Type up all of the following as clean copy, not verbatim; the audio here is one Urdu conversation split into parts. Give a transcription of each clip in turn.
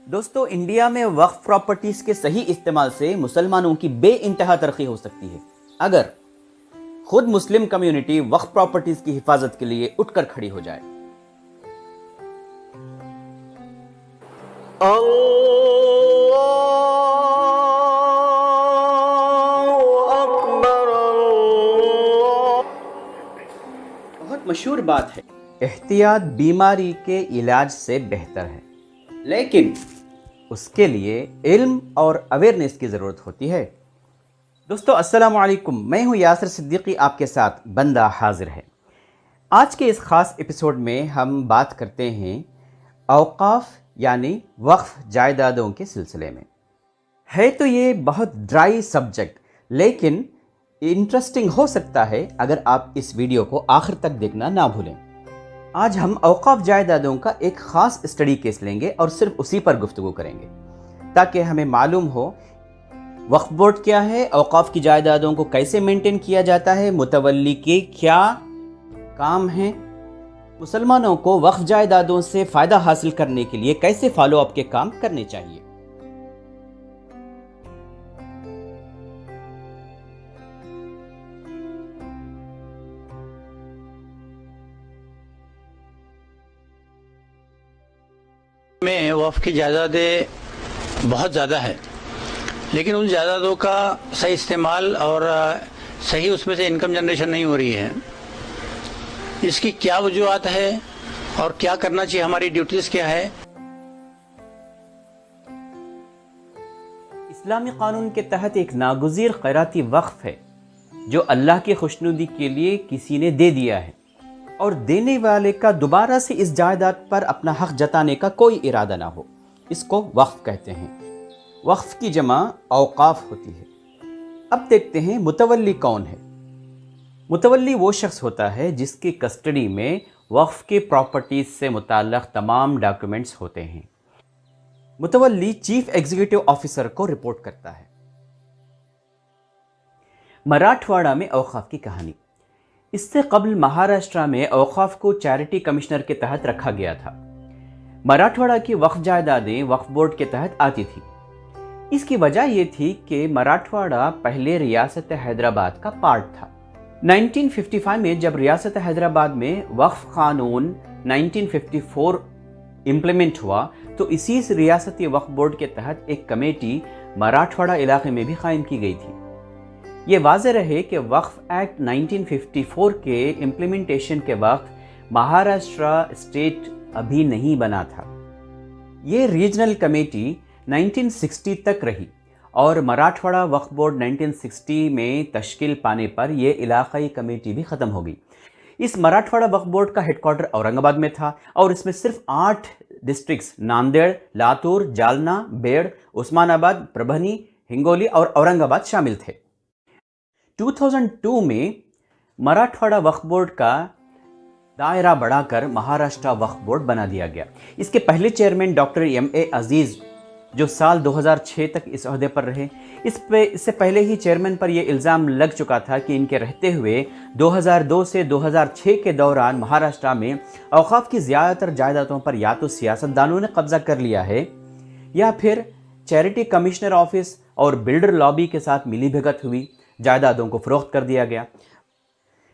دوستو انڈیا میں وقف پراپرٹیز کے صحیح استعمال سے مسلمانوں کی بے انتہا ترقی ہو سکتی ہے اگر خود مسلم کمیونٹی وقف پراپرٹیز کی حفاظت کے لیے اٹھ کر کھڑی ہو جائے۔ بہت مشہور بات ہے، احتیاط بیماری کے علاج سے بہتر ہے، لیکن اس کے لیے علم اور اویئرنیس کی ضرورت ہوتی ہے۔ دوستو السلام علیکم، میں ہوں یاسر صدیقی، آپ کے ساتھ بندہ حاضر ہے۔ آج کے اس خاص ایپیسوڈ میں ہم بات کرتے ہیں اوقاف یعنی وقف جائیدادوں کے سلسلے میں۔ ہے تو یہ بہت ڈرائی سبجیکٹ، لیکن انٹرسٹنگ ہو سکتا ہے اگر آپ اس ویڈیو کو آخر تک دیکھنا نہ بھولیں۔ آج ہم اوقاف جائیدادوں کا ایک خاص اسٹڈی کیس لیں گے اور صرف اسی پر گفتگو کریں گے تاکہ ہمیں معلوم ہو وقف بورڈ کیا ہے، اوقاف کی جائیدادوں کو کیسے مینٹین کیا جاتا ہے، متولی کے کیا کام ہیں، مسلمانوں کو وقف جائیدادوں سے فائدہ حاصل کرنے کے لیے کیسے فالو اپ کے کام کرنے چاہیے۔ میں وقف کی جائیدادیں بہت زیادہ ہے، لیکن ان جائیدادوں کا صحیح استعمال اور صحیح اس میں سے انکم جنریشن نہیں ہو رہی ہے۔ اس کی کیا وجوہات ہے اور کیا کرنا چاہیے، ہماری ڈیوٹیز کیا ہے؟ اسلامی قانون کے تحت ایک ناگزیر خیراتی وقف ہے جو اللہ کی خوشنودی کے لیے کسی نے دے دیا ہے اور دینے والے کا دوبارہ سے اس جائیداد پر اپنا حق جتانے کا کوئی ارادہ نہ ہو، اس کو وقف کہتے ہیں۔ وقف کی جمع اوقاف ہوتی ہے۔ اب دیکھتے ہیں متولی کون ہے۔ متولی وہ شخص ہوتا ہے جس کی کسٹڈی میں وقف کی پراپرٹیز سے متعلق تمام ڈاکیومنٹس ہوتے ہیں۔ متولی چیف ایگزیکٹو آفیسر کو رپورٹ کرتا ہے۔ مراٹھواڑہ میں اوقاف کی کہانی۔ اس سے قبل مہاراشٹرا میں اوقاف کو چیریٹی کمشنر کے تحت رکھا گیا تھا۔ مراٹھواڑہ کی وقف جائیدادیں وقف بورڈ کے تحت آتی تھی۔ اس کی وجہ یہ تھی کہ مراٹھواڑہ پہلے ریاست حیدرآباد کا پارٹ تھا۔ 1955 میں جب ریاست حیدرآباد میں وقف قانون 1954 امپلیمنٹ ہوا تو اسی ریاستی وقف بورڈ کے تحت ایک کمیٹی مراٹھواڑہ علاقے میں بھی قائم کی گئی تھی۔ یہ واضح رہے کہ وقف ایکٹ 1954 کے امپلیمنٹیشن کے وقت مہاراشٹرا اسٹیٹ ابھی نہیں بنا تھا۔ یہ ریجنل کمیٹی 1960 تک رہی اور مراٹھواڑہ وقف بورڈ 1960 میں تشکیل پانے پر یہ علاقائی کمیٹی بھی ختم ہو گئی۔ اس مراٹھواڑہ وقف بورڈ کا ہیڈ کوارٹر اورنگ آباد میں تھا اور اس میں صرف 8 ڈسٹرکٹس ناندیڑ، لاتور، جالنا، بیڑ، عثمان آباد، پربھنی، ہنگولی اور اورنگ آباد شامل تھے۔ 2002 میں مراٹھواڑہ وقف بورڈ کا دائرہ بڑھا کر مہاراشٹرا وقف بورڈ بنا دیا گیا۔ اس کے پہلے چیئرمین ڈاکٹر ایم اے عزیز جو سال 2006 تک اس عہدے پر رہے۔ اس سے پہلے ہی چیئرمین پر یہ الزام لگ چکا تھا کہ ان کے رہتے ہوئے 2002 سے 2006 کے دوران مہاراشٹرا میں اوقاف کی زیادہ تر جائیدادوں پر یا تو سیاستدانوں نے قبضہ کر لیا ہے یا پھر چیریٹی کمشنر آفس اور بلڈر لابی کے ساتھ ملی بھگت ہوئی، جائیدادوں کو فروخت کر دیا گیا۔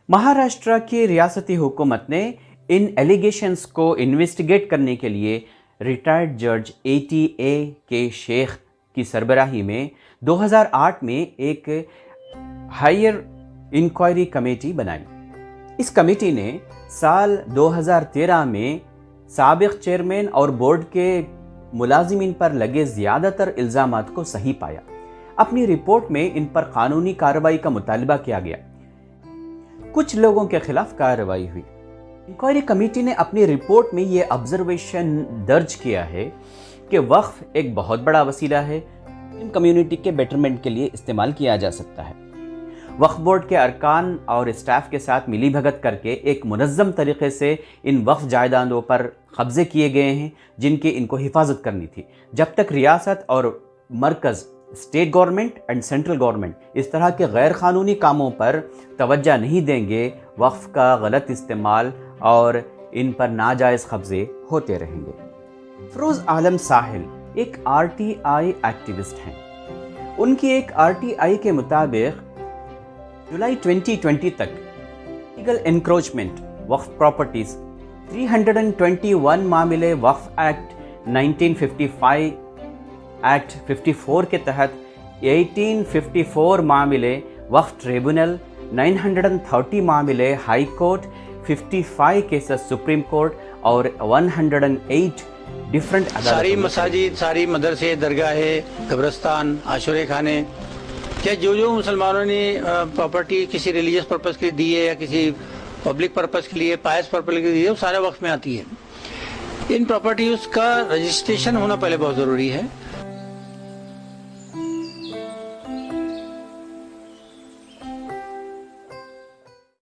مہاراشٹرا کی ریاستی حکومت نے ان ایلیگیشنز کو انویسٹیگیٹ کرنے کے لیے ریٹائرڈ جج ATA کے شیخ کی سربراہی میں 2008 میں ایک ہائر انکوائری کمیٹی بنائی۔ اس کمیٹی نے سال 2013 میں سابق چیئرمین اور بورڈ کے ملازمین پر لگے زیادہ تر الزامات کو صحیح پایا۔ اپنی رپورٹ میں ان پر قانونی کارروائی کا مطالبہ کیا گیا۔ کچھ لوگوں کے خلاف کارروائی ہوئی۔ انکوائری کمیٹی نے اپنی رپورٹ میں یہ آبزرویشن درج کیا ہے کہ وقف ایک بہت بڑا وسیلہ ہے، ان کمیونٹی کے بیٹرمنٹ کے لیے استعمال کیا جا سکتا ہے۔ وقف بورڈ کے ارکان اور اسٹاف کے ساتھ ملی بھگت کر کے ایک منظم طریقے سے ان وقف جائیدادوں پر قبضے کیے گئے ہیں جن کی ان کو حفاظت کرنی تھی۔ جب تک ریاست اور مرکز، state government and central government اس طرح کے غیر قانونی کاموں پر توجہ نہیں دیں گے، وقف کا غلط استعمال اور ان پر ناجائز قبضے ہوتے رہیں گے۔ فروز عالم ساحل ایک RTI ایکٹیوسٹ ہیں. ان کی ایک RTI کے مطابق جولائی 2020 تک لیگل انکروچمنٹ وقف پراپرٹیز 321 معاملے وقف ایکٹ 1955 ایکٹ 54 کے تحت 1854 معاملے وقف ٹریبونل 930 معاملے high court 55 cases supreme court اور 108 ڈفرنٹ ساری مساجد ساری مدرسے درگاہیں قبرستان عاشورے خانے کیا جو مسلمانوں نے پراپرٹی کسی ریلیجیس پرپس کے لیے دی ہے یا کسی پبلک پرپس کے لیے پائس پرپس کے لیے دی ہے وہ سارے وقف میں آتی ہے. ان پراپرٹیز کا رجسٹریشن ہونا پہلے بہت ضروری ہے.